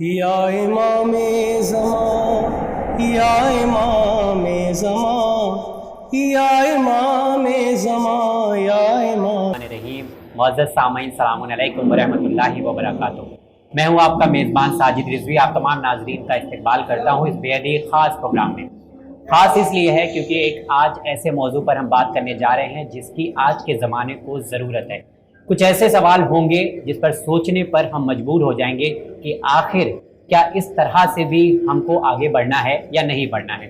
یا امام زمان یا امام زمان یا امام زمان یا امام رحیم۔ معزز سامعین، السلام علیکم ورحمۃ اللہ وبرکاتہ۔ میں ہوں آپ کا میزبان ساجد رضوی، آپ تمام ناظرین کا استقبال کرتا ہوں اس بے حد خاص پروگرام میں۔ خاص اس لیے ہے کیونکہ ایک آج ایسے موضوع پر ہم بات کرنے جا رہے ہیں جس کی آج کے زمانے کو ضرورت ہے۔ کچھ ایسے سوال ہوں گے جس پر سوچنے پر ہم مجبور ہو جائیں گے کہ آخر کیا اس طرح سے بھی ہم کو آگے بڑھنا ہے یا نہیں بڑھنا ہے۔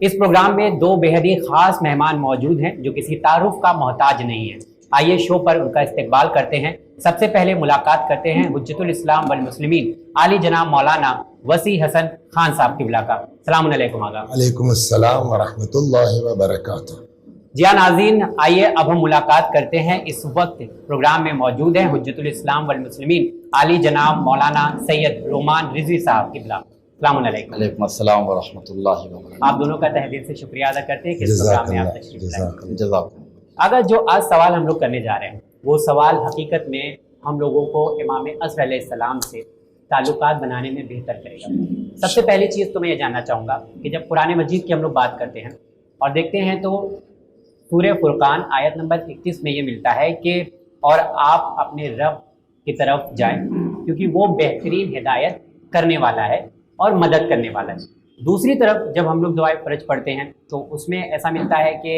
اس پروگرام میں دو بے حد خاص مہمان موجود ہیں جو کسی تعارف کا محتاج نہیں ہیں۔ آئیے شو پر ان کا استقبال کرتے ہیں۔ سب سے پہلے ملاقات کرتے ہیں حجت الاسلام والمسلمین عالی جناب مولانا وسیع حسن خان صاحب قبلہ کا۔ السلام علیکم آقا۔ علیکم السلام ورحمۃ اللہ وبرکاتہ۔ جی ہاں ناظرین، آئیے اب ہم ملاقات کرتے ہیں۔ اس وقت پروگرام میں موجود ہیں حجت الاسلام والمسلمین عالی جناب مولانا سید رومان رضوی صاحب قبلہ۔ السلام علیکم۔ علیکم السلام ورحمۃ اللہ وبرکاتہ۔ آپ دونوں کا تہ دل سے شکریہ ادا کرتے ہیں کہ اس پروگرام میں آپ تشریف لائے۔ جزاک اگر جو آج سوال ہم لوگ کرنے جا رہے ہیں وہ سوال حقیقت میں ہم لوگوں کو امام عصر علیہ السلام سے تعلقات بنانے میں بہتر کرے گا۔ سب سے پہلی چیز تو میں یہ جاننا چاہوں گا کہ جب قرآن مجید کی ہم لوگ بات کرتے ہیں اور دیکھتے ہیں تو سورہ فرقان آیت نمبر 31 میں یہ ملتا ہے کہ اور آپ اپنے رب کی طرف جائیں کیونکہ وہ بہترین ہدایت کرنے والا ہے اور مدد کرنے والا ہے۔ دوسری طرف جب ہم لوگ دعائے فرج پڑھتے ہیں تو اس میں ایسا ملتا ہے کہ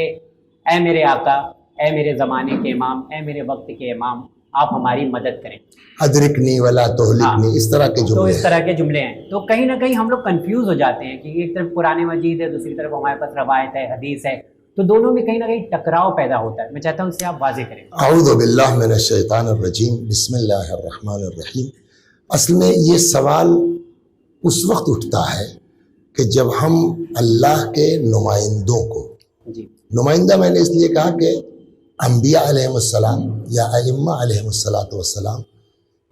اے میرے آقا، اے میرے زمانے کے امام، اے میرے وقت کے امام، آپ ہماری مدد کریں، ادرکنی ولا تہلکنی، اس طرح کے تو جملے اس طرح کے جملے ہیں۔ تو کہیں نہ کہیں ہم لوگ کنفیوز ہو جاتے ہیں کہ ایک طرف قرآن مجید ہے، دوسری طرف ہمارے پاس روایت ہے، حدیث ہے، تو دونوں میں کہیں نہ کہیں ٹکراؤ پیدا ہوتا ہے۔ میں چاہتا ہوں اسے آپ واضح کریں۔ اعوذ باللہ من الشیطان الرجیم، بسم اللہ الرحمن الرحیم۔ اصل میں یہ سوال اس وقت اٹھتا ہے کہ جب ہم اللہ کے نمائندوں کو، جی نمائندہ میں نے اس لیے کہا کہ انبیاء علیہ السلام یا ائمہ علیہ السلام،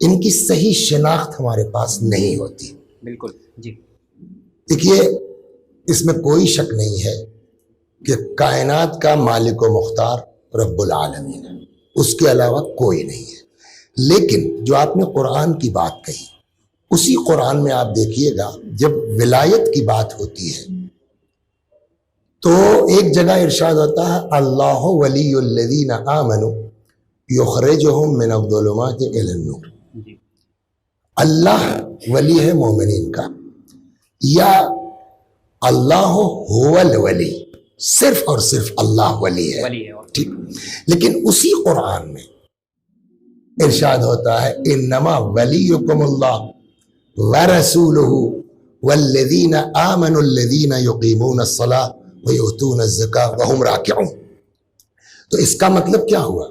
ان کی صحیح شناخت ہمارے پاس نہیں ہوتی۔ بالکل جی دیکھیے، اس میں کوئی شک نہیں ہے کہ کائنات کا مالک و مختار رب العالمین ہے، اس کے علاوہ کوئی نہیں ہے۔ لیکن جو آپ نے قرآن کی بات کہی، اسی قرآن میں آپ دیکھیے گا جب ولایت کی بات ہوتی ہے تو ایک جگہ ارشاد ہوتا ہے اللہ ولی الذین آمنوا یخرجہم من الظلمات الی النور۔ جی اللہ ولی ہے مومنین کا، یا اللہ هو الولی، صرف اور صرف اللہ ولی ہے، ولی ہے اور ٹھیک۔ لیکن اسی قرآن میں ارشاد ہوتا ہے انما ولیکم اللہ ورسولہ والذین آمنوا الذین یقیمون الصلاۃ ویؤتون الزکاۃ وہم راکعون۔ تو اس کا مطلب کیا ہوا؟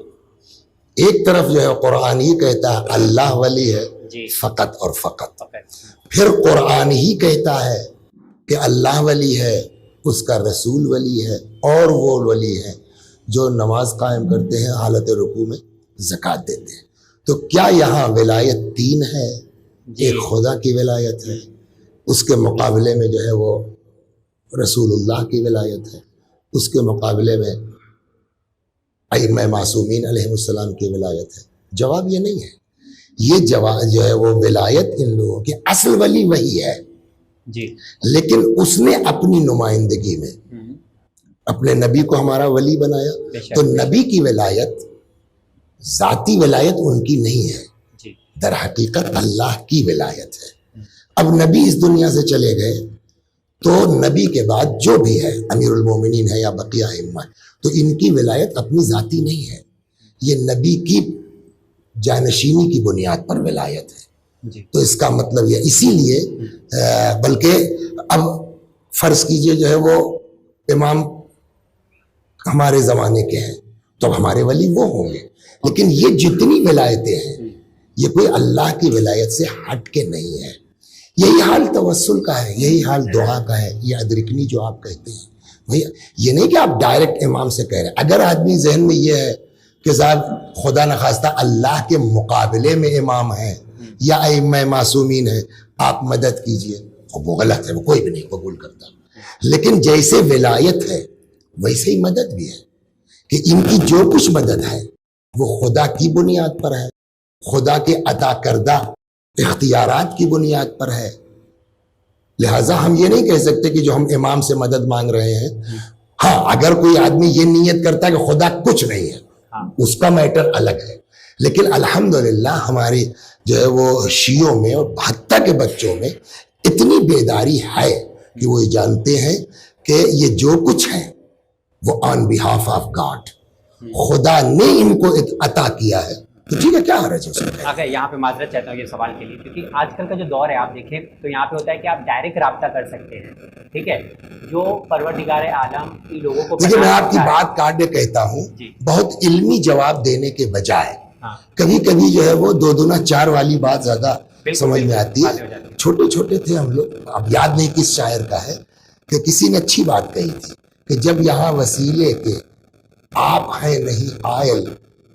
ایک طرف جو ہے قرآن ہی کہتا ہے اللہ ولی ہے جی فقط اور فقط، پھر قرآن ہی کہتا ہے کہ اللہ ولی ہے، اس کا رسول ولی ہے، اور وہ ولی ہے جو نماز قائم کرتے ہیں، حالت رکوع میں زکوٰۃ دیتے ہیں۔ تو کیا یہاں ولایت تین ہے؟ ایک خدا کی ولایت ہے، اس کے مقابلے میں جو ہے وہ رسول اللہ کی ولایت ہے، اس کے مقابلے میں ائمہ معصومین علیہ السلام کی ولایت ہے۔ جواب یہ نہیں ہے، یہ جواب جو ہے وہ ولایت ان لوگوں کی اصل ولی وہی ہے، جی لیکن اس نے اپنی نمائندگی میں اپنے نبی کو ہمارا ولی بنایا، تو نبی کی ولایت ذاتی ولایت ان کی نہیں ہے، جی در حقیقت اللہ کی ولایت ہے۔ اب نبی اس دنیا سے چلے گئے تو نبی کے بعد جو بھی ہے، امیر المومنین ہے یا بقیہ ائمہ، تو ان کی ولایت اپنی ذاتی نہیں ہے، یہ نبی کی جانشینی کی بنیاد پر ولایت ہے۔ جی تو اس کا مطلب یہ، اسی لیے بلکہ اب فرض کیجئے جو ہے وہ امام ہمارے زمانے کے ہیں تو اب ہمارے ولی وہ ہوں گے، لیکن یہ جتنی ولایتیں ہیں یہ کوئی اللہ کی ولایت سے ہٹ کے نہیں ہے۔ یہی حال توسل کا ہے، یہی حال دعا کا ہے، یہ ادرکنی جو آپ کہتے ہیں وہی، یہ نہیں کہ آپ ڈائریکٹ امام سے کہہ رہے ہیں۔ اگر آدمی ذہن میں یہ ہے کہ صاحب خدا نخواستہ اللہ کے مقابلے میں امام ہیں یا ائمہ معصومین ہیں، آپ مدد کیجئے، وہ غلط ہے، وہ کوئی بھی نہیں قبول کرتا۔ لیکن جیسے ولایت ہے ویسے ہی مدد بھی ہے، کہ ان کی جو کچھ مدد ہے وہ خدا کی بنیاد پر ہے، خدا کے عطا کردہ اختیارات کی بنیاد پر ہے. لہٰذا ہم یہ نہیں کہہ سکتے کہ جو ہم امام سے مدد مانگ رہے ہیں. ہاں اگر کوئی آدمی یہ نیت کرتا ہے کہ خدا کچھ نہیں ہے, اس کا میٹر الگ ہے. لیکن الحمدللہ ہماری جو ہے وہ شیعوں میں اور حتیٰ کے بچوں میں اتنی بیداری ہے کہ وہ جانتے ہیں کہ یہ جو کچھ ہے وہ آن بہاف آف گاڈ, خدا نے ان کو عطا کیا ہے. تو ٹھیک ہے, کیا حرج ہے اس میں؟ اگر یہاں پہ معذرت چاہتا ہوں یہ سوال کے لیے, کیونکہ آج کل کا جو دور ہے آپ دیکھیں تو یہاں پہ ہوتا ہے کہ آپ ڈائریکٹ رابطہ کر سکتے ہیں, ٹھیک ہے, جو پروردگار عالم کی لوگوں کو. دیکھیے میں آپ کی بات کاٹ کے کہتا ہوں, بہت علمی جواب دینے کے بجائے کبھی کبھی جو ہے وہ 2 دونا 4 والی بات زیادہ سمجھ میں آتی ہے. چھوٹے چھوٹے تھے ہم لوگ, اب یاد نہیں کس شاعر کا ہے, کہ کسی نے اچھی بات کہی تھی کہ جب یہاں وسیلے کے آپ ہیں نہیں آئل,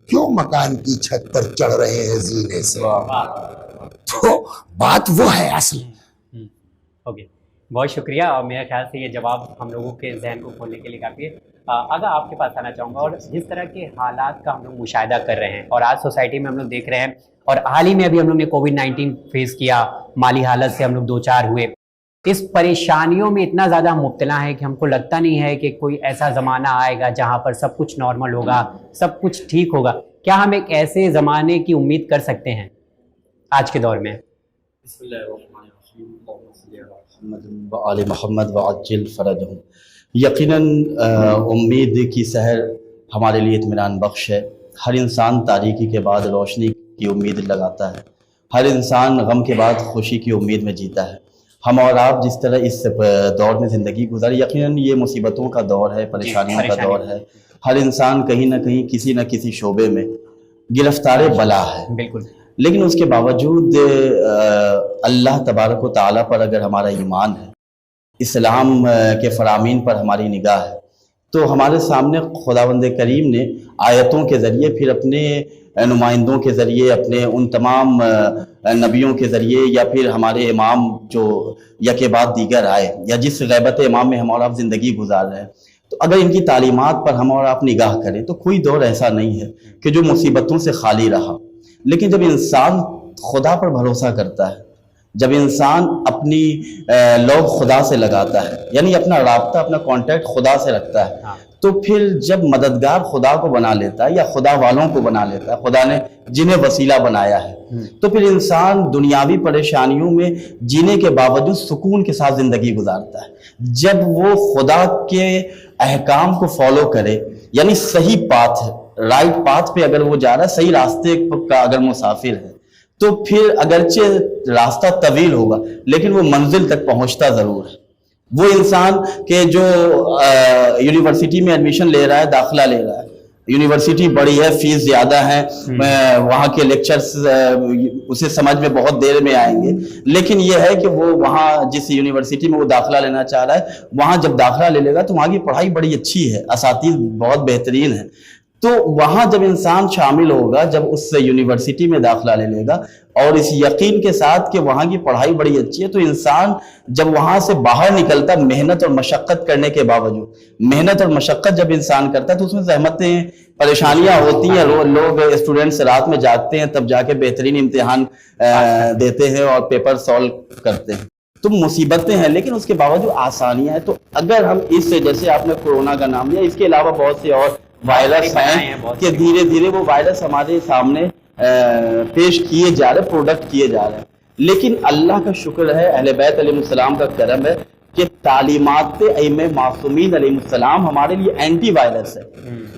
کیوں مکان کی چھت پر چڑھ رہے ہیں زینے سے. تو بات وہ ہے اصل. اوکے, بہت شکریہ, اور میرے خیال سے یہ جواب ہم لوگوں کے ذہن کو کھولنے کے لیے کافی ہے. اگر آپ کے پاس آنا چاہوں گا, اور جس طرح کے حالات کا ہم لوگ مشاہدہ کر رہے ہیں اور آج سوسائٹی میں ہم لوگ دیکھ رہے ہیں, اور حال ہی میں ابھی ہم لوگ نے کووڈ-19 فیس کیا, مالی حالت سے ہم لوگ 2-4 ہوئے, اس پریشانیوں میں اتنا زیادہ ہم مبتلا ہیں کہ ہم کو لگتا نہیں ہے کہ کوئی ایسا زمانہ آئے گا جہاں پر سب کچھ نارمل ہوگا, سب کچھ ٹھیک ہوگا. کیا ہم ایک ایسے زمانے کی امید کر سکتے ہیں آج کے دور میں؟ بسم اللہ الرحمن الرحیم, اللہم صلی علی محمد و آل محمد وعجل فرجہم. یقیناً امید کی سحر ہمارے لیے اطمینان بخش ہے. ہر انسان تاریکی کے بعد روشنی کی امید لگاتا ہے, ہر انسان غم کے بعد خوشی کی امید میں جیتا ہے. ہم اور آپ جس طرح اس دور میں زندگی گزاری, یقیناً یہ مصیبتوں کا دور ہے, پریشانیوں کا دور ہے. ہر انسان کہیں نہ کہیں کسی نہ کسی شعبے میں گرفتار بلا ہے. بالکل. لیکن اس کے باوجود اللہ تبارک و تعالیٰ پر اگر ہمارا ایمان ہے, اسلام کے فرامین پر ہماری نگاہ ہے, تو ہمارے سامنے خداوند کریم نے آیتوں کے ذریعے, پھر اپنے نمائندوں کے ذریعے, اپنے ان تمام نبیوں کے ذریعے, یا پھر ہمارے امام جو یکے بعد دیگر آئے, یا جس غیبت امام میں ہم اور آپ زندگی گزار رہے ہیں, تو اگر ان کی تعلیمات پر ہم اور آپ نگاہ کریں تو کوئی دور ایسا نہیں ہے کہ جو مصیبتوں سے خالی رہا. لیکن جب انسان خدا پر بھروسہ کرتا ہے, جب انسان اپنی لوگ خدا سے لگاتا ہے, یعنی اپنا رابطہ, اپنا کانٹیکٹ خدا سے رکھتا ہے, تو پھر جب مددگار خدا کو بنا لیتا ہے یا خدا والوں کو بنا لیتا ہے, خدا نے جنہیں وسیلہ بنایا ہے, تو پھر انسان دنیاوی پریشانیوں میں جینے کے باوجود سکون کے ساتھ زندگی گزارتا ہے. جب وہ خدا کے احکام کو فالو کرے, یعنی صحیح پاتھ, رائٹ پاتھ پہ اگر وہ جا رہا ہے, صحیح راستے کا اگر مسافر ہے, تو پھر اگرچہ راستہ طویل ہوگا لیکن وہ منزل تک پہنچتا ضرور ہے. وہ انسان کہ جو یونیورسٹی میں ایڈمیشن لے رہا ہے, داخلہ لے رہا ہے, یونیورسٹی بڑی ہے, فیس زیادہ ہے, وہاں کے لیکچرز اسے سمجھ میں بہت دیر میں آئیں گے, لیکن یہ ہے کہ وہ وہاں جس یونیورسٹی میں وہ داخلہ لینا چاہ رہا ہے, وہاں جب داخلہ لے لے گا تو وہاں کی پڑھائی بڑی اچھی ہے, اساتذہ بہت بہترین ہیں, تو وہاں جب انسان شامل ہوگا, جب اس یونیورسٹی میں داخلہ لے لے گا اور اس یقین کے ساتھ کہ وہاں کی پڑھائی بڑی اچھی ہے, تو انسان جب وہاں سے باہر نکلتا, محنت اور مشقت کرنے کے باوجود, محنت اور مشقت جب انسان کرتا ہے تو اس میں زحمتیں, پریشانیاں ہوتی ہیں. لوگ اسٹوڈنٹس رات میں جاگتے ہیں, تب جا کے بہترین امتحان دیتے ہیں اور پیپر سالو کرتے ہیں. تو مصیبتیں ہیں لیکن اس کے باوجود آسانیاں ہیں. تو اگر ہم اس سے, جیسے آپ نے کورونا کا نام لیا, اس کے علاوہ بہت سے اور وائرس ہیں کہ دھیرے دھیرے وہ وائرس ہمارے سامنے پیش کیے جا رہے, پروڈکٹ کیے جا رہے ہیں. لیکن اللہ کا شکر ہے, اہل بیت علیہ السلام کا کرم ہے کہ تعلیمات ائمہ معصومین علیہ السلام ہمارے لیے اینٹی وائرس ہے.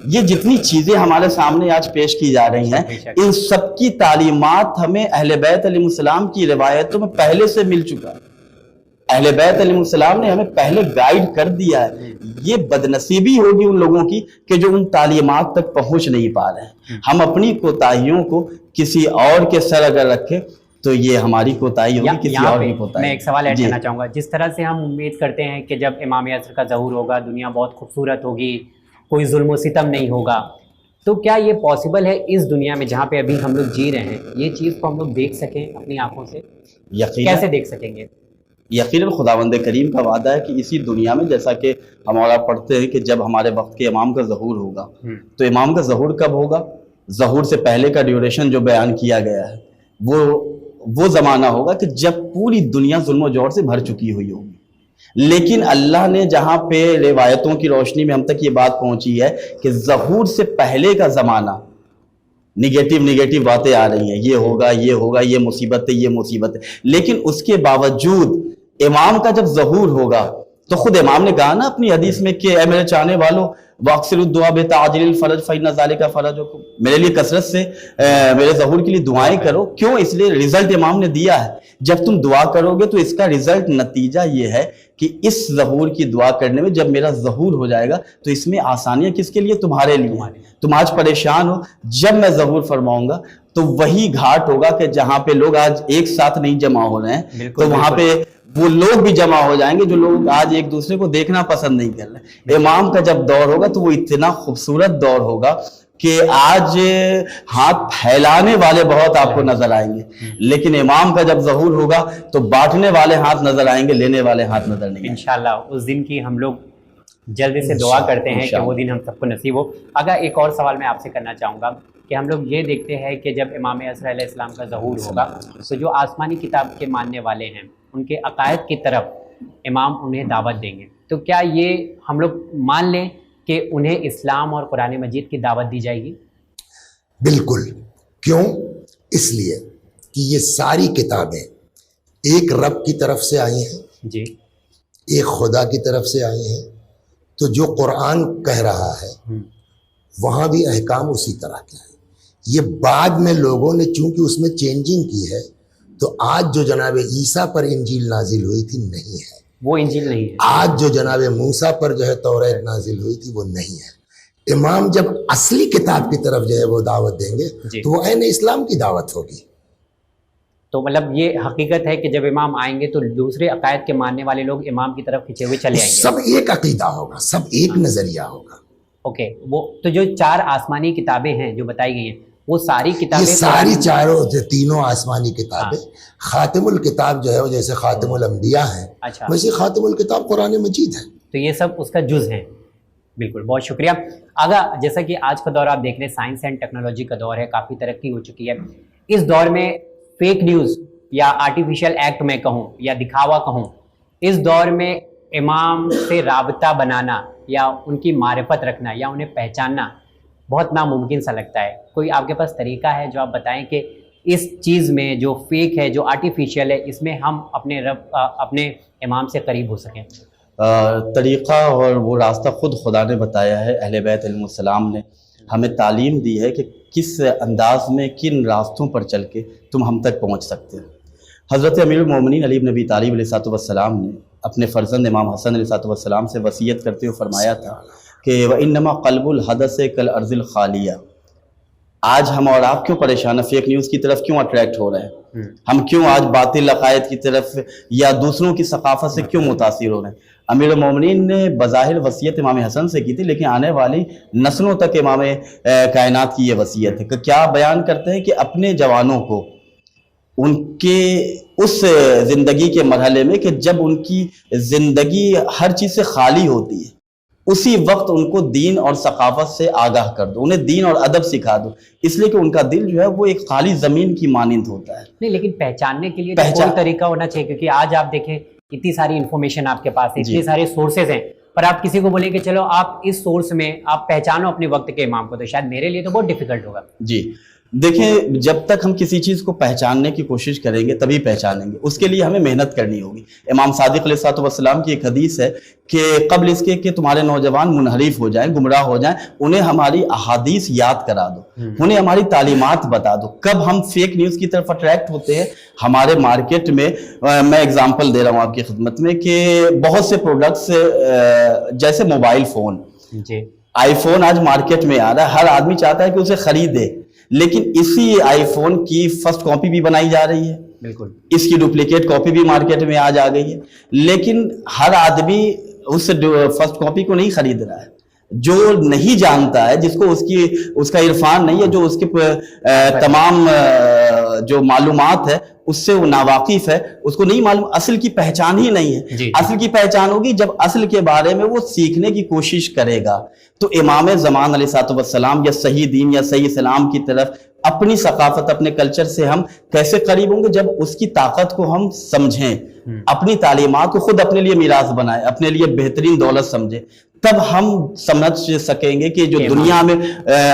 یہ جتنی چیزیں ہمارے سامنے آج پیش کی جا رہی ہیں, ان سب کی تعلیمات ہمیں اہل بیت علیہ السلام کی روایتوں میں پہلے سے مل چکا ہے. اہل بیت علیہ السلام نے ہمیں پہلے گائیڈ کر دیا ہے. یہ بدنصیبی ہوگی ان لوگوں کی کہ جو ان تعلیمات تک پہنچ نہیں پا رہے ہیں. ہم اپنی کوتاہیوں کو کسی اور کے سر اگر رکھیں تو یہ ہماری کوتاہی ہوگی, کسی اور کی کوتاہی. میں ایک سوال ایڈ کرنا چاہوں گا. جس طرح سے ہم امید کرتے ہیں کہ جب امام عصر کا ظہور ہوگا, دنیا بہت خوبصورت ہوگی, کوئی ظلم و ستم نہیں ہوگا, تو کیا یہ پاسبل ہے اس دنیا میں جہاں پہ ابھی ہم لوگ جی رہے ہیں, یہ چیز کو ہم لوگ دیکھ سکیں اپنی آنکھوں سے؟ کیسے دیکھ سکیں گے؟ یقیناً خداوند کریم کا وعدہ ہے کہ اسی دنیا میں, جیسا کہ ہم اور آپ پڑھتے ہیں کہ جب ہمارے وقت کے امام کا ظہور ہوگا, تو امام کا ظہور کب ہوگا؟ ظہور سے پہلے کا ڈیوریشن جو بیان کیا گیا ہے وہ وہ زمانہ ہوگا کہ جب پوری دنیا ظلم و جور سے بھر چکی ہوئی ہوگی، لیکن اللہ نے جہاں پہ روایتوں کی روشنی میں ہم تک یہ بات پہنچی ہے کہ ظہور سے پہلے کا زمانہ نگیٹو باتیں آ رہی ہیں، یہ ہوگا، یہ مصیبت ہے، یہ مصیبت ہے، لیکن اس کے باوجود امام کا جب ظہور ہوگا تو خود امام نے کہا نا اپنی حدیث میں کہ اے میرے چاہنے والوں واکثر الدعاء بتعجیل الفرج فإن ذلک فرجکم، میرے لیے کثرت سے میرے ظہور کے لیے دعائیں کرو. کیوں؟ اس لیے رزلٹ امام نے دیا ہے. جب تم دعا کرو گے تو اس کا رزلٹ نتیجہ یہ ہے کہ اس ظہور کی دعا کرنے میں جب میرا ظہور ہو جائے گا تو اس میں آسانیاں کس کے لیے؟ تمہارے لیے. تم آج پریشان ہو، جب میں ظہور فرماؤں گا تو وہی گھاٹ ہوگا کہ جہاں پہ لوگ آج ایک ساتھ نہیں جمع ہو رہے ہیں تو وہاں پہ وہ لوگ بھی جمع ہو جائیں گے جو لوگ آج ایک دوسرے کو دیکھنا پسند نہیں کر رہے. امام کا جب دور ہوگا تو وہ اتنا خوبصورت دور ہوگا کہ آج ہاتھ پھیلانے والے بہت آپ کو نظر آئیں گے، لیکن امام کا جب ظہور ہوگا تو بانٹنے والے ہاتھ نظر آئیں گے، لینے والے ہاتھ نظر نہیں. انشاءاللہ اس دن کی ہم لوگ جلدی سے دعا کرتے ہیں کہ وہ دن ہم سب کو نصیب ہو. اگر ایک اور سوال میں آپ سے کرنا چاہوں گا کہ ہم لوگ یہ دیکھتے ہیں کہ جب امام عصر علیہ السلام کا ظہور ہوگا تو جو آسمانی کتاب کے ماننے والے ہیں ان کے عقائد کی طرف امام انہیں دعوت دیں گے، تو کیا یہ ہم لوگ مان لیں کہ انہیں اسلام اور قرآن مجید کی دعوت دی جائے گی؟ بالکل. کیوں؟ اس لیے کہ یہ ساری کتابیں ایک رب کی طرف سے آئی ہیں، جی، ایک خدا کی طرف سے آئی ہیں. تو جو قرآن کہہ رہا ہے وہاں بھی احکام اسی طرح کے ہیں. یہ بعد میں لوگوں نے چونکہ اس میں چینجنگ کی ہے تو آج جو جناب عیسیٰ پر انجیل نازل ہوئی تھی نہیں ہے، وہ انجیل نہیں ہے. آج جو جناب موسیٰ پر جو ہے توریت نازل ہوئی تھی وہ نہیں ہے. امام جب اصلی کتاب کی طرف جو ہے وہ دعوت دیں گے تو وہ عین اسلام کی دعوت ہوگی. تو مطلب یہ حقیقت ہے کہ جب امام آئیں گے تو دوسرے عقائد کے ماننے والے لوگ امام کی طرف کھنچے ہوئے چلے آئیں گے، سب ایک عقیدہ ہوگا، سب ایک نظریہ ہوگا. اوکے. وہ تو جو 4 آسمانی کتابیں ہیں جو بتائی گئی ہیں وہ ساری یہ کتابیں ساری تینوں آسمانی کتابیں خاتم الکتاب جو ہے وہ جیسے خاتم الانبیاء ہیں اچھا، ویسے خاتم الکتاب قرآن مجید ہے. تو یہ سب اس کا جز ہیں. بالکل، بہت شکریہ آغا. جیسا کہ آج کا دور آپ دیکھ رہے ہیں سائنس اینڈ ٹیکنالوجی کا دور ہے، کافی ترقی ہو چکی ہے. اس دور میں فیک نیوز یا آرٹیفیشل ایکٹ میں کہوں یا دکھاوا کہوں، اس دور میں امام سے رابطہ بنانا یا ان کی معرفت رکھنا یا انہیں پہچاننا بہت ناممکن سا لگتا ہے. کوئی آپ کے پاس طریقہ ہے جو آپ بتائیں کہ اس چیز میں جو فیک ہے، جو آرٹیفیشیل ہے، اس میں ہم اپنے رب اپنے امام سے قریب ہو سکیں؟ طریقہ اور وہ راستہ خود خدا نے بتایا ہے. اہل بیت علیہ السلام نے ہمیں تعلیم دی ہے کہ کس انداز میں کن راستوں پر چل کے تم ہم تک پہنچ سکتے ہیں. حضرت امیر المومنین علی بن ابی طالب علیہ السلام نے اپنے فرزند امام حسن علیہ السلام سے وصیت کرتے ہوئے فرمایا تھا کہ وَإِنَّمَا قَلْبُ الْحَدَثِ كَالْأَرْضِ الْخَالِيَةِ. آج ہم اور آپ کیوں پریشان ہیں؟ فیک نیوز کی طرف کیوں اٹریکٹ ہو رہے ہیں؟ ہم کیوں آج باطل عقائد کی طرف یا دوسروں کی ثقافت سے کیوں متاثر ہو رہے ہیں؟ امیر المومنین نے بظاہر وصیت امام حسن سے کی تھی، لیکن آنے والی نسلوں تک امام کائنات کی یہ وصیت ہے کہ کیا بیان کرتے ہیں کہ اپنے جوانوں کو ان کے اس زندگی کے مرحلے میں کہ جب ان کی زندگی ہر چیز سے خالی ہوتی ہے، اسی وقت ان کو دین اور ثقافت سے آگاہ کر دو، انہیں دین اور ادب سکھا دو، اس لیے کہ ان کا دل جو ہے وہ ایک خالی زمین کی مانند ہوتا ہے. نہیں، لیکن پہچاننے کے لیے کوئی طریقہ ہونا چاہیے، کیونکہ آج آپ دیکھیں اتنی ساری انفارمیشن آپ کے پاس ہے، اتنے سارے سورسز ہیں، پر آپ کسی کو بولیں کہ چلو آپ اس سورس میں آپ پہچانو اپنے وقت کے امام کو، تو شاید میرے لیے تو بہت ڈیفیکلٹ ہوگا. جی دیکھیں، جب تک ہم کسی چیز کو پہچاننے کی کوشش کریں گے تبھی پہچانیں گے، اس کے لیے ہمیں محنت کرنی ہوگی. امام صادق علیہ السلام کی ایک حدیث ہے کہ قبل اس کے کہ تمہارے نوجوان منحرف ہو جائیں، گمراہ ہو جائیں، انہیں ہماری احادیث یاد کرا دو، انہیں ہماری تعلیمات بتا دو. کب ہم فیک نیوز کی طرف اٹریکٹ ہوتے ہیں؟ ہمارے مارکیٹ میں میں اگزامپل دے رہا ہوں آپ کی خدمت میں کہ بہت سے پروڈکٹس جیسے موبائل فون، آئی فون آج مارکیٹ میں آ رہا ہے، ہر آدمی چاہتا ہے کہ اسے خریدے، لیکن اسی آئی فون کی فرسٹ کاپی بھی بنائی جا رہی ہے، بالکل اس کی ڈپلیکیٹ کاپی بھی مارکیٹ میں آج آ گئی ہے، لیکن ہر آدمی اس فرسٹ کاپی کو نہیں خرید رہا ہے. جو نہیں جانتا ہے، جس کو اس کا عرفان نہیں ہے، جو اس کے تمام جو معلومات ہے اس سے وہ ناواقف ہے، اس کو نہیں معلوم، اصل کی پہچان ہی نہیں ہے. اصل کی پہچان ہوگی جب اصل کے بارے میں وہ سیکھنے کی کوشش کرے گا. تو امام زمان علیہ السلام یا صحیح دین یا صحیح اسلام کی طرف اپنی ثقافت اپنے کلچر سے ہم کیسے قریب ہوں گے؟ جب اس کی طاقت کو ہم سمجھیں، اپنی تعلیمات کو خود اپنے لیے میراث بنائیں، اپنے لیے بہترین دولت سمجھیں، تب ہم سمجھ سکیں گے کہ جو دنیا میں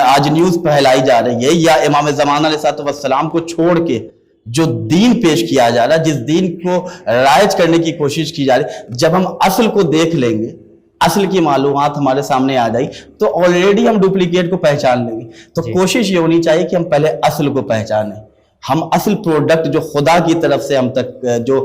آج نیوز پھیلائی جا رہی ہے یا امام زمان علیہ السلام کو چھوڑ کے جو دین پیش کیا جا رہا ہے، جس دین کو رائج کرنے کی کوشش کی جا رہی ہے، جب ہم اصل کو دیکھ لیں گے، اصل کی معلومات ہمارے سامنے آ جائے تو آلریڈی ہم ڈپلیکیٹ کو پہچان لیں گے۔ تو کوشش یہ ہونی چاہیے کہ ہم پہلے اصل کو پہچانیں، ہم اصل پروڈکٹ جو خدا کی طرف سے ہم تک جو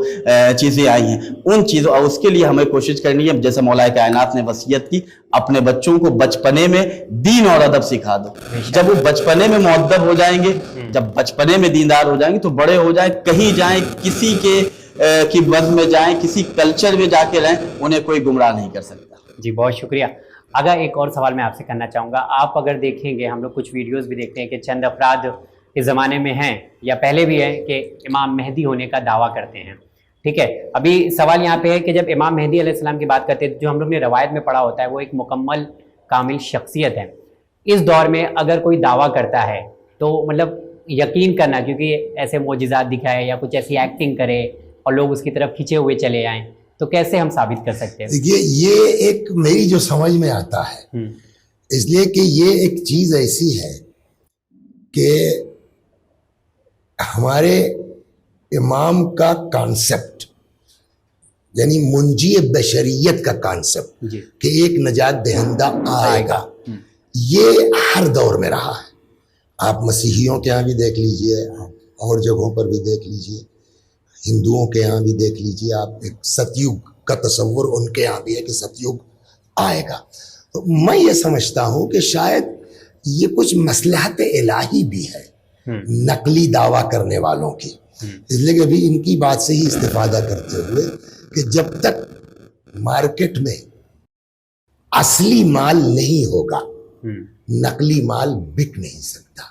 چیزیں آئی ہیں ان چیزوں، اور اس کے لیے ہمیں کوشش کرنی ہے جیسے مولا کائنات نے وصیت کی، اپنے بچوں کو بچپنے میں دین اور ادب سکھا دو۔ جب وہ بچپنے میں مؤدب ہو جائیں گے، جب بچپنے میں دیندار ہو جائیں گے تو بڑے ہو جائیں، کہیں جائیں، کسی کی بز میں جائیں، کسی کلچر میں جا کے رہیں، انہیں کوئی گمراہ نہیں کر سکتا۔ جی بہت شکریہ۔ اگر ایک اور سوال میں آپ سے کرنا چاہوں گا، آپ اگر دیکھیں گے، ہم لوگ کچھ ویڈیوز بھی دیکھتے ہیں کہ چند افراد اس زمانے میں ہیں یا پہلے بھی ہیں کہ امام مہدی ہونے کا دعویٰ کرتے ہیں، ٹھیک ہے؟ ابھی سوال یہاں پہ ہے کہ جب امام مہدی علیہ السلام کی بات کرتے ہیں، جو ہم لوگ نے روایت میں پڑھا ہوتا ہے وہ ایک مکمل کامل شخصیت ہے۔ اس دور میں اگر کوئی دعویٰ کرتا ہے تو مطلب یقین کرنا، کیونکہ ایسے معجزات دکھائے یا کچھ ایسی ایکٹنگ کرے اور لوگ اس کی طرف کھنچے ہوئے چلے آئیں، تو کیسے ہم ثابت کر سکتے ہیں؟ دیکھیے یہ ایک میری جو سمجھ میں آتا ہے، اس لیے کہ یہ ایک چیز ایسی ہے کہ ہمارے امام کا کانسیپٹ، یعنی منجی بشریت کا کانسیپٹ کہ ایک نجات دہندہ آئے گا، یہ ہر دور میں رہا ہے۔ آپ مسیحیوں کے ہاں بھی دیکھ لیجئے، اور جگہوں پر بھی دیکھ لیجئے، ہندوؤں کے ہاں بھی دیکھ لیجئے، آپ ایک ستیوگ کا تصور ان کے ہاں بھی ہے کہ ستیوگ آئے گا۔ تو میں یہ سمجھتا ہوں کہ شاید یہ کچھ مصلحت الہی بھی ہے نقلی دعویٰ کرنے والوں کی، اس لیے کہ ابھی ان کی بات سے ہی استفادہ کرتے ہوئے کہ جب تک مارکیٹ میں اصلی مال نہیں ہوگا نقلی مال بک نہیں سکتا۔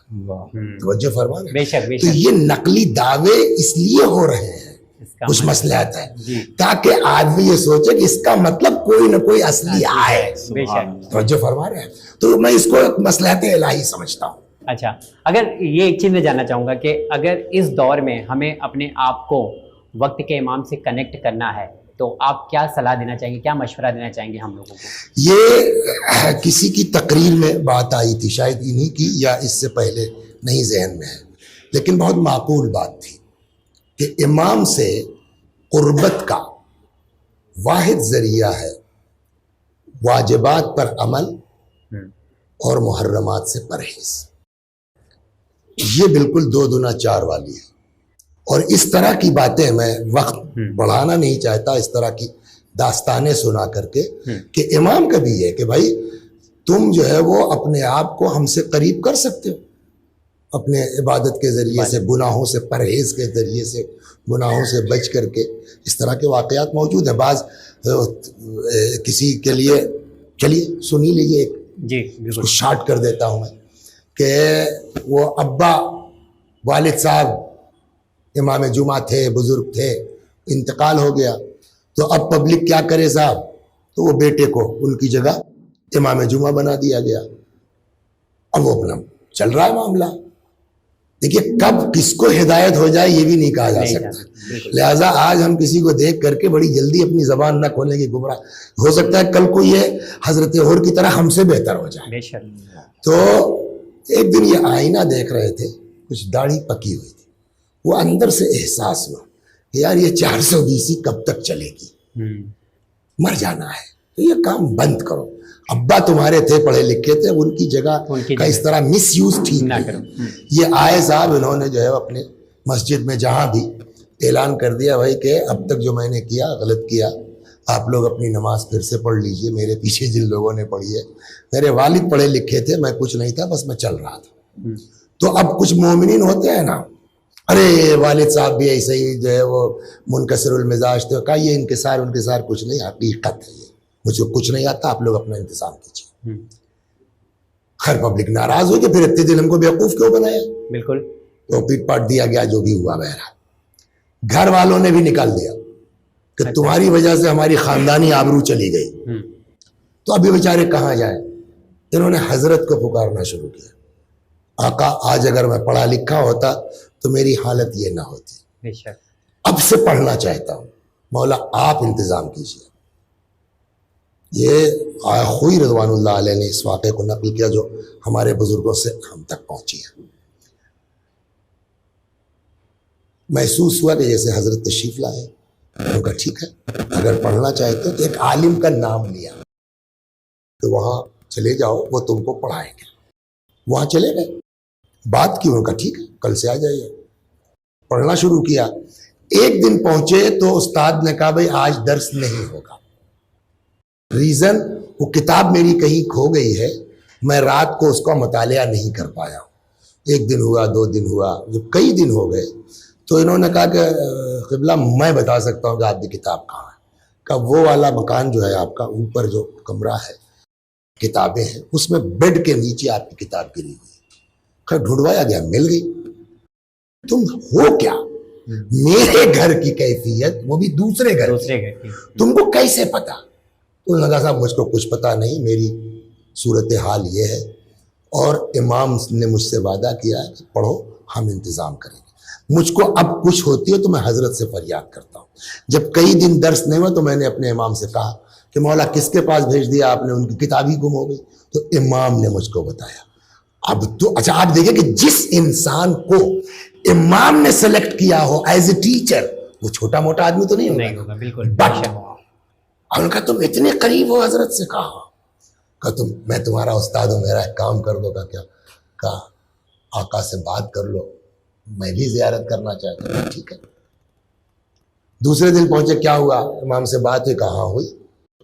توجہ فرما رہے ہیں؟ بے شک بے تو شک۔ یہ نقلی دعوے اس لیے ہو رہے ہیں، کچھ مصلحت ہے تاکہ آدمی یہ سوچے کہ اس کا مطلب کوئی نہ کوئی اصلی آئے۔ بے شک۔ توجہ فرما رہے ہیں؟ تو میں اس کو ایک مصلحت الہی سمجھتا ہوں۔ اچھا، اگر یہ ایک چیز میں جاننا چاہوں گا کہ اگر اس دور میں ہمیں اپنے آپ کو وقت کے امام سے کنیکٹ کرنا ہے تو آپ کیا صلاح دینا چاہیں گے، کیا مشورہ دینا چاہیں گے ہم لوگوں کو؟ یہ کسی کی تقریر میں بات آئی تھی، شاید انہی کی یا اس سے پہلے، نہیں ذہن میں ہے، لیکن بہت معقول بات تھی کہ امام سے قربت کا واحد ذریعہ ہے واجبات پر عمل اور محرمات سے پرہیز۔ یہ بالکل 2 دنا 4 والی ہے، اور اس طرح کی باتیں میں وقت بڑھانا نہیں چاہتا، اس طرح کی داستانیں سنا کر کے کہ امام کا بھی ہے کہ بھائی تم جو ہے وہ اپنے آپ کو ہم سے قریب کر سکتے ہو اپنے عبادت کے ذریعے سے، گناہوں سے پرہیز کے ذریعے سے، گناہوں سے بچ کر کے۔ اس طرح کے واقعات موجود ہیں۔ بعض کسی کے لیے، چلیے سنی لیجیے، ایک جی اس کو شارٹ کر دیتا ہوں میں، کہ وہ ابا والد صاحب امام جمعہ تھے، بزرگ تھے، انتقال ہو گیا، تو اب پبلک کیا کرے صاحب؟ تو وہ بیٹے کو ان کی جگہ امام جمعہ بنا دیا گیا۔ اب وہ اپنا چل رہا ہے معاملہ۔ دیکھیے کب کس کو ہدایت ہو جائے یہ بھی نہیں کہا جا سکتا، لہٰذا آج ہم کسی کو دیکھ کر کے بڑی جلدی اپنی زبان نہ کھولیں گے، گمراہ ہو سکتا ہے کل کو یہ حضرت ہور کی طرح ہم سے بہتر ہو جائے۔ تو ایک دن یہ آئینہ دیکھ رہے تھے، کچھ داڑھی پکی ہوئی تھی، وہ اندر سے احساس ہوا کہ یار یہ 420 کب تک چلے گی، مر جانا ہے، تو یہ کام بند کرو۔ ابا تمہارے تھے، پڑھے لکھے تھے، ان کی جگہ کا اس طرح مس یوز ٹھیک نہ کرو۔ یہ آئے صاحب، انہوں نے جو ہے اپنے مسجد میں جہاں بھی اعلان کر دیا بھائی کہ اب تک جو میں نے کیا غلط کیا، آپ لوگ اپنی نماز پھر سے پڑھ لیجئے، میرے پیچھے جن لوگوں نے پڑھی ہے، میرے والد پڑھے لکھے تھے، میں کچھ نہیں تھا، بس میں چل رہا تھا۔ تو اب کچھ مومنین ہوتے ہیں نا، ارے والد صاحب بھی ایسے ہی جو ہے وہ منکسر المزاج تھے، کہا یہ انکسار کچھ نہیں، حقیقت ہے، یہ مجھے کچھ نہیں آتا، آپ لوگ اپنا انتظام کیجیے۔ خیر پبلک ناراض ہو گئی، پھر اتنے دن ہم کو بیوقوف کیوں بنایا؟ بالکل، تو پیٹ پاٹ دیا گیا، جو بھی ہوا بہرحال۔ گھر والوں نے بھی نکال دیا کہ تمہاری وجہ سے ہماری خاندانی آبرو چلی گئی، تو ابھی بیچارے کہاں جائیں؟ انہوں نے حضرت کو پکارنا شروع کیا آقا آج اگر میں پڑھا لکھا ہوتا تو میری حالت یہ نہ ہوتی. بے شک. اب سے پڑھنا چاہتا ہوں, مولا آپ انتظام کیجیے. یہ آیا خوئی رضوان اللہ علیہ نے اس واقعے کو نقل کیا جو ہمارے بزرگوں سے ہم تک پہنچی ہے. محسوس ہوا کہ جیسے حضرت تشریف لائے. ان کا ٹھیک ہے, اگر پڑھنا چاہتے تو ایک عالم کا نام لیا تو وہاں چلے جاؤ, وہ تم کو پڑھائیں گے. وہاں چلے گئے, بات کی. ان کا ٹھیک ہے, کل سے آ جائیے. پڑھنا شروع کیا. ایک دن پہنچے تو استاد نے کہا بھائی آج درس نہیں ہوگا. ریزن, وہ کتاب میری کہیں کھو گئی ہے, میں رات کو اس کا مطالعہ نہیں کر پایا ہوں. ایک دن ہوا, 2 دن ہوا, جب کئی دن ہو گئے تو انہوں نے کہا کہ قبلہ میں بتا سکتا ہوں کہ آپ کی کتاب کہاں ہے. کہ وہ والا مکان جو ہے آپ کا, اوپر جو کمرہ ہے, کتابیں ہیں, اس میں بیڈ کے نیچے آپ کی کتاب گری ہوئی. خیر ڈھونڈوایا گیا, مل گئی. تم ہو کیا؟ میرے گھر کی کیفیت, وہ بھی دوسرے گھر کی, تم کو کیسے پتا؟ تو لگا صاحب مجھ کو کچھ پتا نہیں, میری صورتحال یہ ہے, اور امام نے مجھ سے وعدہ کیا ہے کہ پڑھو, ہم انتظام کریں گے. مجھ کو اب کچھ ہوتی ہے تو میں حضرت سے فریاد کرتا ہوں. جب کئی دن درس نہیں ہوا تو میں نے اپنے امام سے کہا کہ مولا کس کے پاس بھیج دیا آپ نے, ان کی کتاب ہی گم ہو گئی. تو امام نے مجھ کو بتایا. اب تو اچھا آپ دیکھیں کہ جس انسان کو امام نے سلیکٹ کیا ہو ایز اے ٹیچر, وہ چھوٹا موٹا آدمی تو نہیں ہوگا. بالکل. ان کا تم اتنے قریب ہو حضرت سے, کہا تم, میں تمہارا استاد ہوں, میرا ایک کام کر دو. کیا کہا آقا سے بات کر لو, میں بھی زیارت کرنا چاہتا ہوں. ٹھیک ہے. دوسرے دن پہنچے, کیا ہوا؟ امام سے بات ہوئی. کہاں ہوئی؟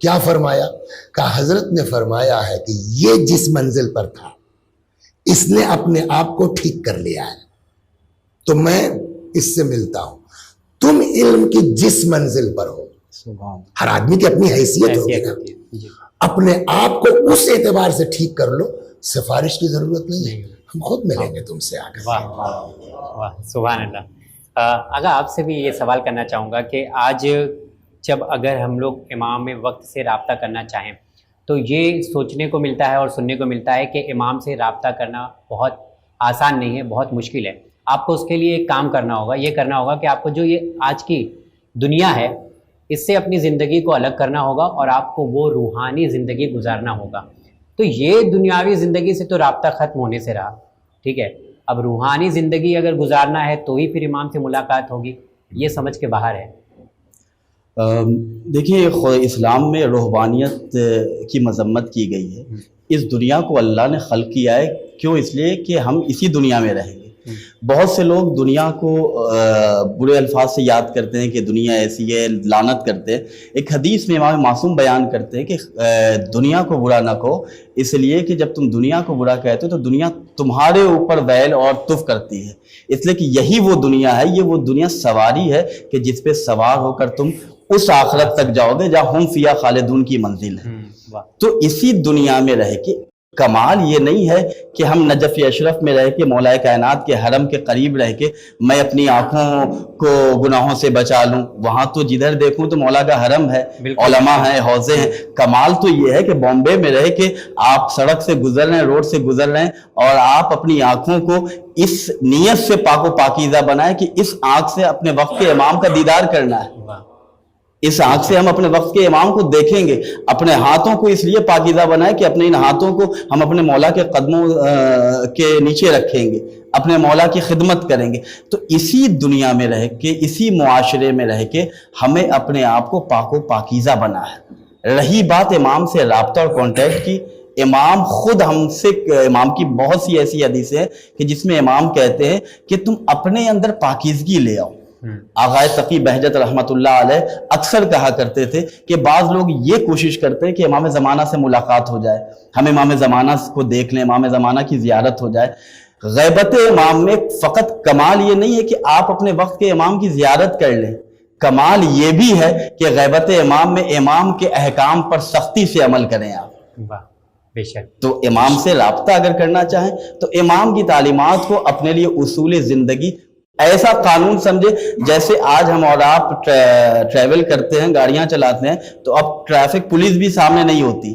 کیا فرمایا؟ کہا حضرت نے فرمایا ہے کہ یہ جس منزل پر تھا اس نے اپنے آپ کو ٹھیک کر لیا ہے, تو میں اس سے ملتا ہوں. تم علم کی جس منزل پر ہو, ہر آدمی کی اپنی حیثیت ہوگی نا, اپنے آپ کو اس اعتبار سے ٹھیک کر لو. سفارش کی ضرورت نہیں ہے, ہم خود ملیں گے تم سے آگے. واہ, سبحان اللہ. اگر آپ سے بھی یہ سوال کرنا چاہوں گا کہ آج جب اگر ہم لوگ امام وقت سے رابطہ کرنا چاہیں تو یہ سوچنے کو ملتا ہے اور سننے کو ملتا ہے کہ امام سے رابطہ کرنا بہت آسان نہیں ہے, بہت مشکل ہے. آپ کو اس کے لیے ایک کام کرنا ہوگا, یہ کرنا ہوگا کہ آپ کو جو یہ آج کی دنیا ہے اس سے اپنی زندگی کو الگ کرنا ہوگا اور آپ کو وہ روحانی زندگی گزارنا ہوگا. تو یہ دنیاوی زندگی سے تو رابطہ ختم ہونے سے رہا, ٹھیک ہے. اب روحانی زندگی اگر گزارنا ہے تو ہی پھر امام سے ملاقات ہوگی, یہ سمجھ کے باہر ہے. دیکھیے اسلام میں روحانیت کی مذمت کی گئی ہے. اس دنیا کو اللہ نے خلق کیا ہے, کیوں؟ اس لیے کہ ہم اسی دنیا میں رہیں گے. بہت سے لوگ دنیا کو برے الفاظ سے یاد کرتے ہیں کہ دنیا ایسی ہے, لعنت کرتے ہیں. ایک حدیث میں امام معصوم بیان کرتے ہیں کہ دنیا کو برا نہ کہو, اس لیے کہ جب تم دنیا کو برا کہتے ہو تو دنیا تمہارے اوپر ویل اور تف کرتی ہے. اس لیے کہ یہی وہ دنیا ہے, یہ وہ دنیا سواری ہے کہ جس پہ سوار ہو کر تم اس آخرت تک جاؤ گے جہاں ہم فیہا خالدون کی منزل ہے. تو اسی دنیا میں رہ کے کمال یہ نہیں ہے کہ ہم نجف اشرف میں رہ کے مولا کائنات کے حرم کے قریب رہ کے میں اپنی آنکھوں کو گناہوں سے بچا لوں. وہاں تو جدھر دیکھوں تو مولا کا حرم ہے, علماء ہیں, حوضے ہیں. کمال تو یہ ہے کہ بامبے میں رہ کے آپ سڑک سے گزر رہے ہیں, روڈ سے گزر رہے ہیں, اور آپ اپنی آنکھوں کو اس نیت سے پاک و پاکیزہ بنائیں کہ اس آنکھ سے اپنے وقت کے امام کا دیدار کرنا ہے. اس آنکھ سے ہم اپنے وقت کے امام کو دیکھیں گے. اپنے ہاتھوں کو اس لیے پاکیزہ بنائیں کہ اپنے ان ہاتھوں کو ہم اپنے مولا کے قدموں کے نیچے رکھیں گے, اپنے مولا کی خدمت کریں گے. تو اسی دنیا میں رہ کے, اسی معاشرے میں رہ کے ہمیں اپنے آپ کو پاک و پاکیزہ بنا ہے. رہی بات امام سے رابطہ اور کانٹیکٹ کی, امام خود ہم سے, امام کی بہت سی ایسی حدیثیں ہیں کہ جس میں امام کہتے ہیں کہ تم اپنے اندر پاکیزگی لے آؤ. آغائے تقی بہجت رحمت اللہ علیہ اکثر کہا کرتے تھے کہ بعض لوگ یہ کوشش کرتے ہیں کہ امام زمانہ سے ملاقات ہو جائے, ہم امام زمانہ کو دیکھ لیں, امام زمانہ کی زیارت ہو جائے. غیبت امام میں فقط کمال یہ نہیں ہے کہ آپ اپنے وقت کے امام کی زیارت کر لیں, کمال یہ بھی ہے کہ غیبت امام میں امام کے احکام پر سختی سے عمل کریں آپ. بے شک. تو امام سے رابطہ اگر کرنا چاہیں تو امام کی تعلیمات کو اپنے لیے اصول زندگی ایسا قانون سمجھے جیسے آج ہم اور آپ ٹریول کرتے ہیں, گاڑیاں چلاتے ہیں, تو اب ٹریفک پولیس بھی سامنے نہیں ہوتی,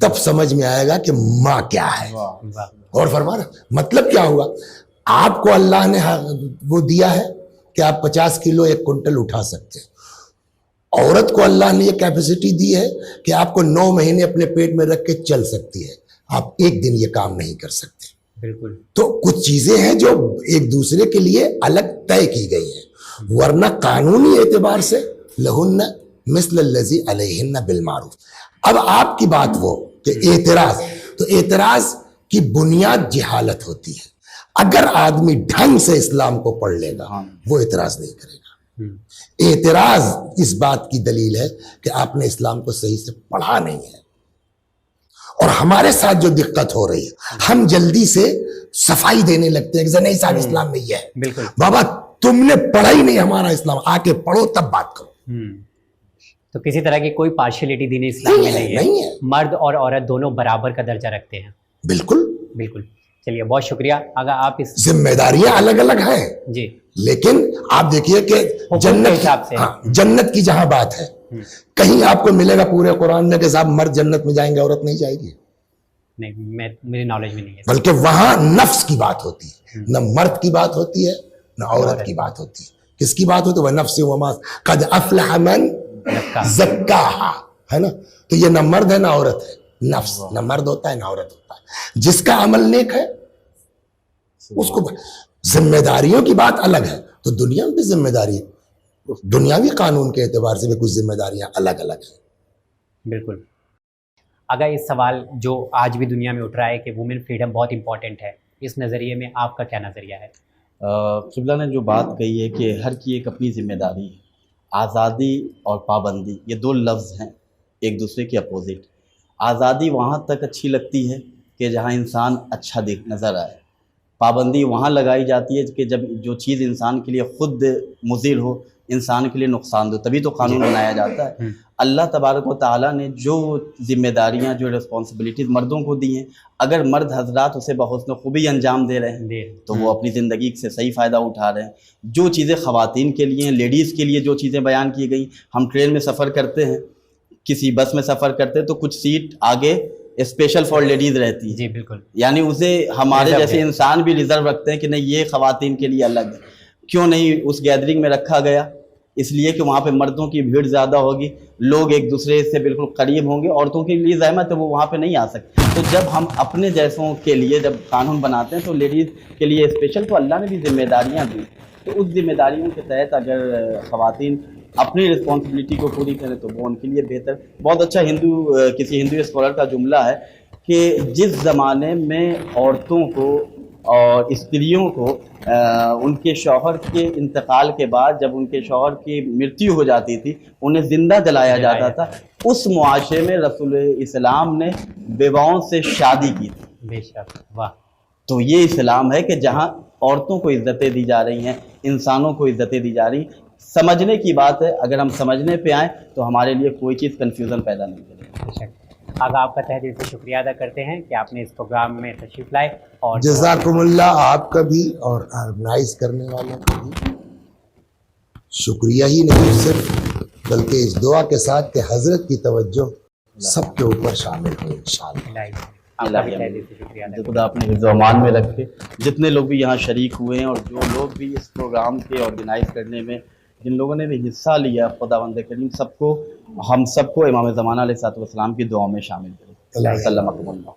تب سمجھ میں آئے گا کہ ماں کیا ہے. اور فرمانا مطلب کیا ہوا, آپ کو اللہ نے وہ دیا ہے کہ آپ 50 کلو 1 کنٹل اٹھا سکتے ہیں. عورت کو اللہ نے یہ کیپیسٹی دی ہے کہ آپ کو 9 مہینے اپنے پیٹ میں رکھ کے چل سکتی ہے, آپ ایک دن یہ کام نہیں کر سکتے. بالکل. تو کچھ چیزیں ہیں جو ایک دوسرے کے لیے الگ طے کی گئی ہیں, ورنہ قانونی اعتبار سے لہن مثل الذی علیہن بالمعروف. اب آپ کی بات وہ کہ اعتراض, تو اعتراض کی بنیاد جہالت ہوتی ہے. اگر آدمی ڈھنگ سے اسلام کو پڑھ لے گا وہ اعتراض نہیں کرے گا. اعتراض اس بات کی دلیل ہے کہ آپ نے اسلام کو صحیح سے پڑھا نہیں ہے. اور ہمارے ساتھ جو دقت ہو رہی ہے, ہم جلدی سے صفائی دینے لگتے ہیں کہ نہیں صاحب اسلام میں یہ ہے. بالکل بابا, تم نے پڑھا ہی نہیں ہمارا اسلام, آ کے پڑھو تب بات کرو. تو کسی طرح کی کوئی پارشلٹی دین اسلام میں نہیں ہے. مرد اور عورت دونوں برابر کا درجہ رکھتے ہیں. بالکل بالکل. چلیے بہت شکریہ. اگر آپ اس ذمہ داریاں الگ الگ ہیں جی, لیکن آپ دیکھیے کہ جنت کی جہاں بات ہے, کہیں آپ کو ملے گا پورے قرآن میں کہ صاحب مرد جنت میں جائیں گے عورت نہیں جائے گی؟ نہیں, میری نالج میں نہیں ہے. بلکہ وہاں نفس کی بات ہوتی ہے, نہ مرد کی بات ہوتی ہے نہ عورت کی بات ہوتی ہے. کس کی بات ہوتی ہے؟ وہ نفس وما قد افلح من زکاہا, ہے نا. تو یہ نہ مرد ہے نہ عورت ہے, نفس نہ مرد ہوتا ہے نہ عورت ہوتا ہے. جس کا عمل نیک ہے اس کو. ذمہ داریوں کی بات الگ ہے, تو دنیا میں بھی ذمہ داری, دنیاوی قانون کے اعتبار سے بھی کچھ ذمہ داریاں الگ الگ ہیں. بالکل. اگر اس سوال جو آج بھی دنیا میں اٹھ رہا ہے کہ وومن فریڈم بہت امپورٹنٹ ہے, اس نظریے میں آپ کا کیا نظریہ ہے؟ قبلہ نے جو بات کہی ہے کہ ہر کی ایک اپنی ذمہ داری ہے. آزادی اور پابندی یہ 2 لفظ ہیں ایک دوسرے کے اپوزٹ. آزادی وہاں تک اچھی لگتی ہے کہ جہاں انسان اچھا نظر آئے. پابندی وہاں لگائی جاتی ہے کہ جب جو چیز انسان کے لیے خود مضر ہو, انسان کے لیے نقصان دہ, تبھی تو قانون بنایا جاتا ہے. اللہ تبارک و تعالیٰ نے جو ذمہ داریاں جو ریسپانسبلٹیز مردوں کو دی ہیں, اگر مرد حضرات اسے بحسن خوبی انجام دے رہے ہیں تو وہ اپنی زندگی سے صحیح فائدہ اٹھا رہے ہیں. جو چیزیں خواتین کے لیے, لیڈیز کے لیے جو چیزیں بیان کی گئی, ہم ٹرین میں سفر کرتے ہیں, کسی بس میں سفر کرتے ہیں تو کچھ سیٹ آگے اسپیشل فار لیڈیز رہتی ہے. جی بالکل. یعنی اسے ہمارے جیسے انسان بھی ریزرو رکھتے ہیں کہ نہیں یہ خواتین کے لیے الگ ہے. کیوں نہیں اس گیدرنگ میں رکھا گیا؟ اس لیے کہ وہاں پہ مردوں کی بھیڑ زیادہ ہوگی, لوگ ایک دوسرے سے بالکل قریب ہوں گے, عورتوں کے لیے زحمت ہے وہ وہاں پہ نہیں آ سکتے. تو جب ہم اپنے جیسوں کے لیے جب قانون بناتے ہیں تو لیڈیز کے لیے اسپیشل, تو اللہ نے بھی ذمہ داریاں دی, تو اس ذمہ داریوں کے تحت اگر خواتین اپنی رسپانسبلٹی کو پوری کریں تو وہ ان کے لیے بہتر. بہت اچھا کسی ہندو اسکالر کا جملہ ہے کہ جس زمانے میں عورتوں کو اور استریوں کو ان کے شوہر کے انتقال کے بعد جب ان کے شوہر کی مرتیو ہو جاتی تھی انہیں زندہ جلایا جاتا تھا, اس معاشرے میں رسول اسلام نے بیواؤں سے شادی کی تھی. بے شک. واہ. تو یہ اسلام ہے کہ جہاں عورتوں کو عزتیں دی جا رہی ہیں, انسانوں کو عزتیں دی جا رہی. سمجھنے کی بات ہے, اگر ہم سمجھنے پہ آئیں تو ہمارے لیے کوئی چیز کنفیوژن پیدا نہیں کرے. آگا آپ کا تہ دل سے شکریہ ادا کرتے ہیں کہ آپ نے اس پروگرام میں تشریف لائے, اور جزاکم اللہ آپ کا بھی اور آرگنائز کرنے والوں کا بھی شکریہ ہی نہیں صرف, بلکہ اس دعا کے ساتھ کہ حضرت کی توجہ سب کے اوپر شامل ہو انشاءاللہ. خدا اپنے حفظ و امان میں رکھے. جتنے لوگ بھی یہاں شریک ہوئے ہیں اور جو لوگ بھی اس پروگرام کے آرگنائز کرنے میں جن لوگوں نے بھی حصہ لیا, خداوند کریم سب کو, ہم سب کو امام زمانہ علیہ الصلوۃ والسلام کی دعا میں شامل کرے. سلمکم اللہ.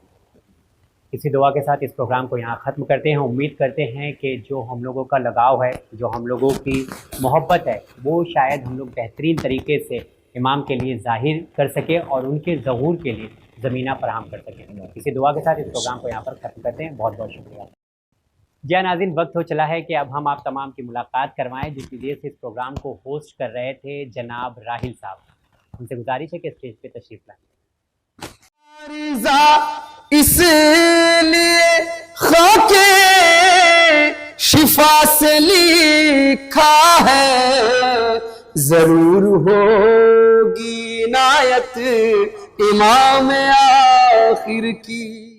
اسی دعا کے ساتھ اس پروگرام کو یہاں ختم کرتے ہیں. امید کرتے ہیں کہ جو ہم لوگوں کا لگاؤ ہے, جو ہم لوگوں کی محبت ہے, وہ شاید ہم لوگ بہترین طریقے سے امام کے لیے ظاہر کر سکے اور ان کے ظہور کے لیے زمینہ فراہم کر سکیں. اسی دعا کے ساتھ اس پروگرام کو یہاں پر ختم کرتے ہیں. بہت بہت شکریہ. جی ناظرین, وقت ہو چلا ہے کہ اب ہم آپ تمام کی ملاقات کروائیں. جس وجہ سے اس پروگرام کو ہوسٹ کر رہے تھے جناب راحل صاحب, ان سے گزارش ہے کہ اسٹیج پہ تشریف لائیں. اس لیے خاک شفا سے لکھا ہے, ضرور ہوگی عنایت امام آخر کی.